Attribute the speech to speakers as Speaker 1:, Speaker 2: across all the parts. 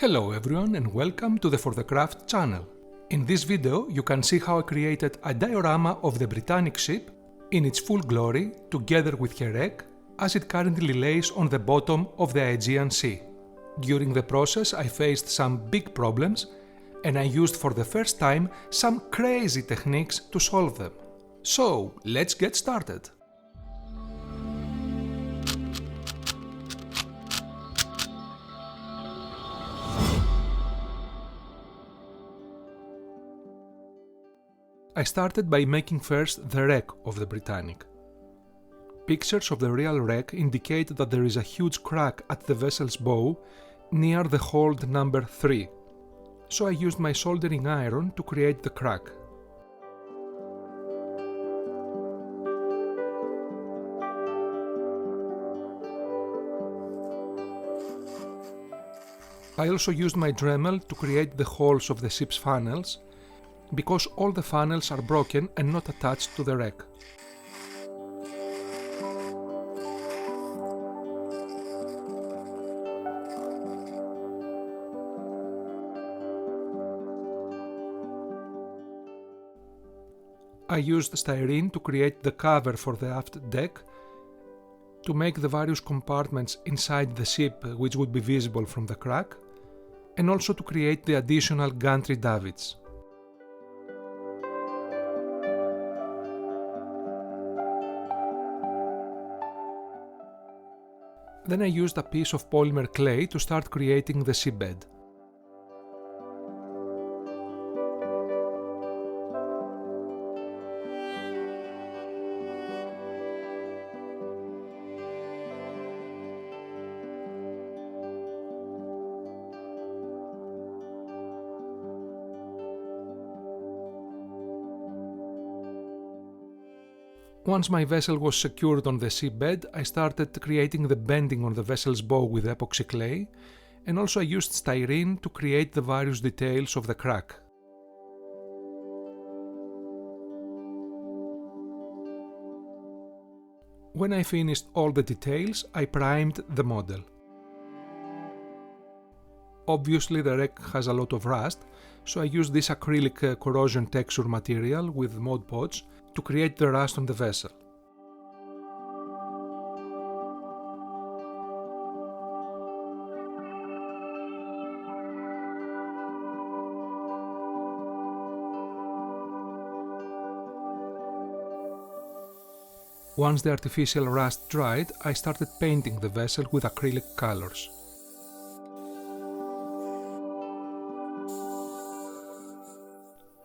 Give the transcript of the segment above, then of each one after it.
Speaker 1: Hello everyone and welcome to the For the Craft channel. In this video you can see how I created a diorama of the Britannic ship in its full glory together with her wreck as it currently lays on the bottom of the Aegean Sea. During the process I faced some big problems and I used for the first time some crazy techniques to solve them. So let's get started. I started by making first the wreck of the Britannic. Pictures of the real wreck indicate that there is a huge crack at the vessel's bow near the hold number 3, so I used my soldering iron to create the crack. I also used my Dremel to create the holes of the ship's funnels, because all the funnels are broken and not attached to the wreck. I used styrene to create the cover for the aft deck, to make the various compartments inside the ship which would be visible from the crack, and also to create the additional gantry davits. Then I used a piece of polymer clay to start creating the seabed. Once my vessel was secured on the seabed, I started creating the bending on the vessel's bow with epoxy clay, and also I used styrene to create the various details of the crack. When I finished all the details, I primed the model. Obviously the wreck has a lot of rust, so I used this acrylic corrosion texture material with Mod Podge to create the rust on the vessel. Once the artificial rust dried, I started painting the vessel with acrylic colors.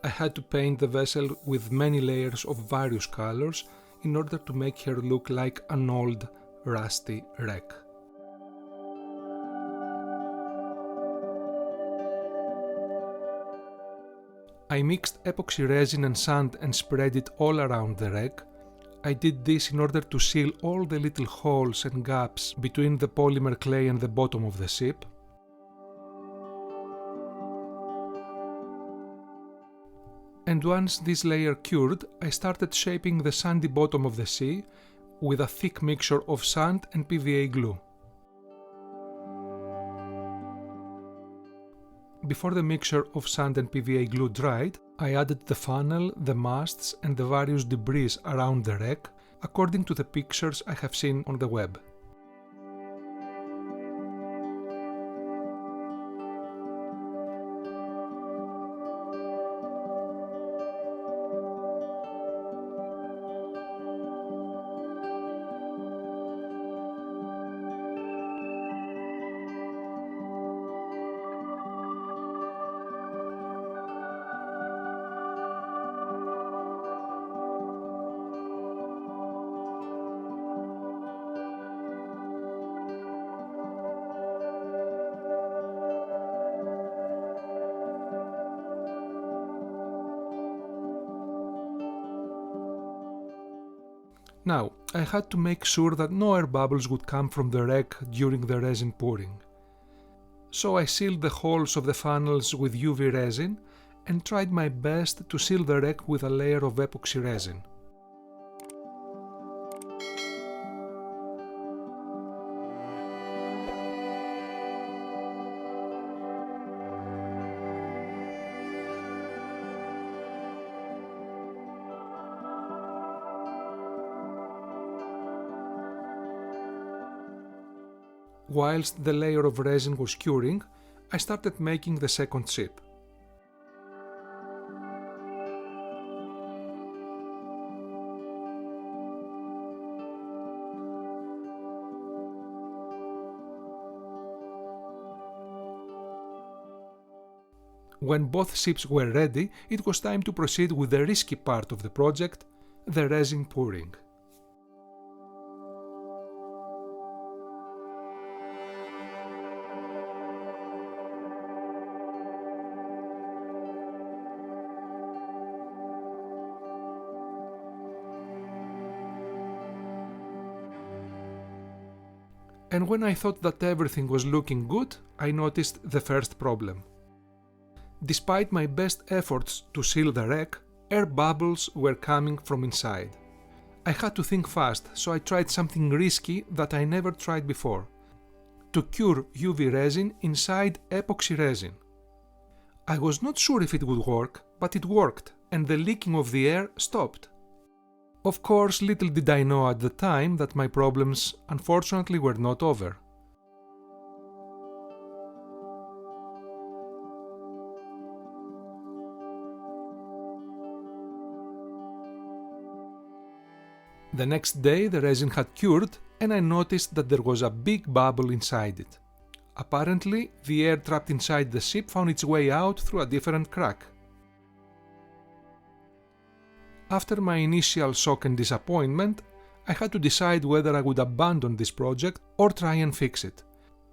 Speaker 1: I had to paint the vessel with many layers of various colors in order to make her look like an old, rusty wreck. I mixed epoxy resin and sand and spread it all around the wreck. I did this in order to seal all the little holes and gaps between the polymer clay and the bottom of the ship. And once this layer cured, I started shaping the sandy bottom of the sea with a thick mixture of sand and PVA glue. Before the mixture of sand and PVA glue dried, I added the funnel, the masts and the various debris around the wreck, according to the pictures I have seen on the web. Now, I had to make sure that no air bubbles would come from the wreck during the resin pouring. So I sealed the holes of the funnels with UV resin and tried my best to seal the wreck with a layer of epoxy resin. Whilst the layer of resin was curing, I started making the second ship. When both ships were ready, it was time to proceed with the risky part of the project, the resin pouring. And when I thought that everything was looking good, I noticed the first problem. Despite my best efforts to seal the wreck, air bubbles were coming from inside. I had to think fast, so I tried something risky that I never tried before: to cure UV resin inside epoxy resin. I was not sure if it would work, but it worked, and the leaking of the air stopped. Of course, little did I know at the time that my problems, unfortunately, were not over. The next day the resin had cured and I noticed that there was a big bubble inside it. Apparently, the air trapped inside the ship found its way out through a different crack. After my initial shock and disappointment, I had to decide whether I would abandon this project or try and fix it,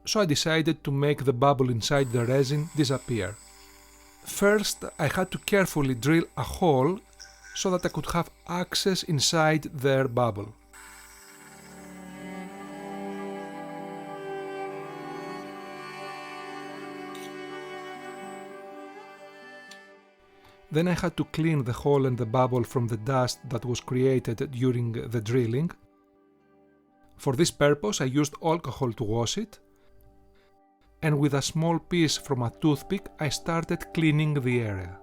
Speaker 1: so I decided to make the bubble inside the resin disappear. First, I had to carefully drill a hole so that I could have access inside the air bubble. Then I had to clean the hole and the bubble from the dust that was created during the drilling. For this purpose, I used alcohol to wash it, and with a small piece from a toothpick, I started cleaning the area.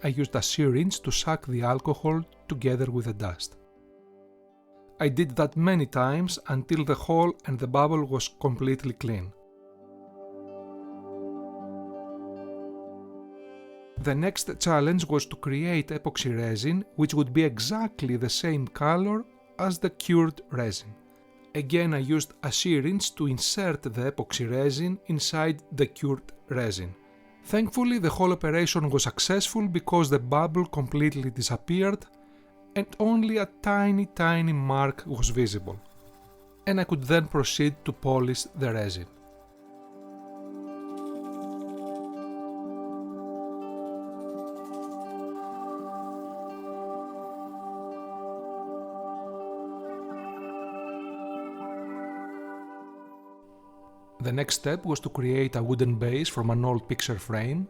Speaker 1: I used a syringe to suck the alcohol together with the dust. I did that many times until the hole and the bubble was completely clean. The next challenge was to create epoxy resin which would be exactly the same color as the cured resin. Again, I used a syringe to insert the epoxy resin inside the cured resin. Thankfully, the whole operation was successful because the bubble completely disappeared and only a tiny mark was visible, and I could then proceed to polish the resin. The next step was to create a wooden base from an old picture frame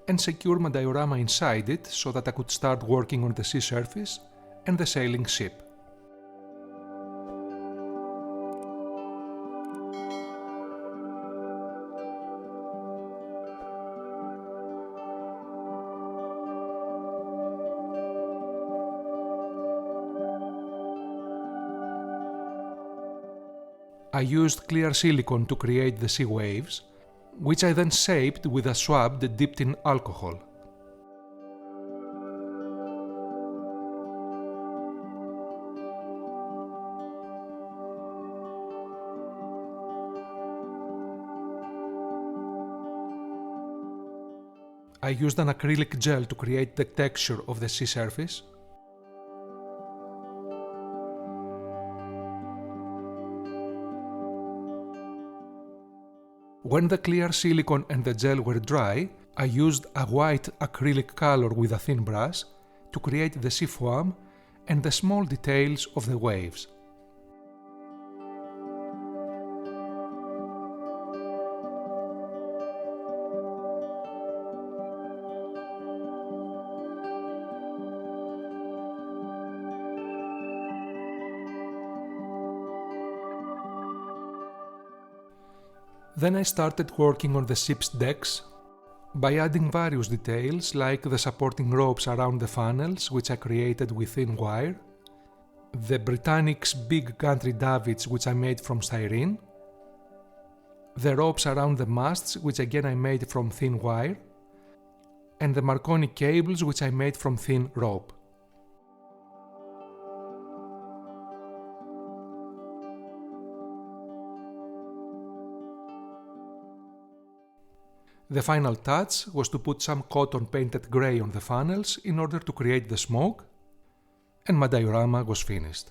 Speaker 1: and secure my diorama inside it so that I could start working on the sea surface and the sailing ship. I used clear silicone to create the sea waves, which I then shaped with a swab dipped in alcohol. I used an acrylic gel to create the texture of the sea surface. When the clear silicone and the gel were dry, I used a white acrylic color with a thin brush to create the sea foam and the small details of the waves. Then I started working on the ship's decks by adding various details like the supporting ropes around the funnels, which I created with thin wire, the Britannic's big gantry davits, which I made from styrene, the ropes around the masts, which again I made from thin wire, and the Marconi cables, which I made from thin rope. The final touch was to put some cotton painted grey on the funnels in order to create the smoke, and my diorama was finished.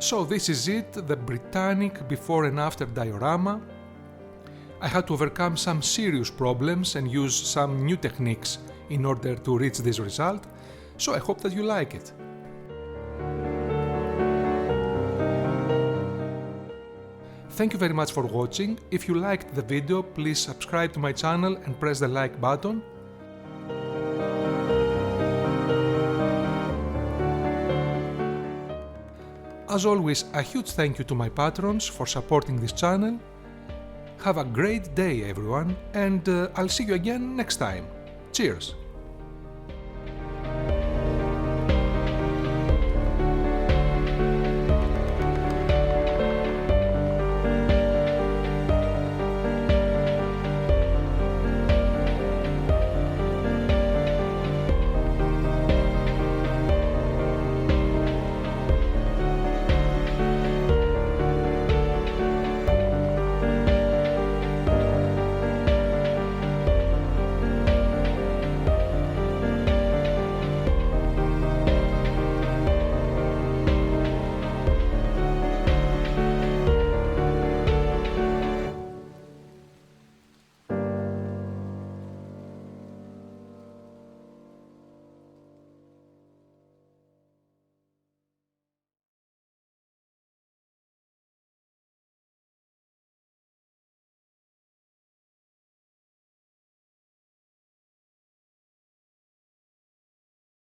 Speaker 1: So this is it, the Britannic before and after diorama. I had to overcome some serious problems and use some new techniques in order to reach this result, so I hope that you like it. Thank you very much for watching. If you liked the video, please subscribe to my channel and press the like button. As always, a huge thank you to my patrons for supporting this channel. Have a great day everyone, and I'll see you again next time. Cheers!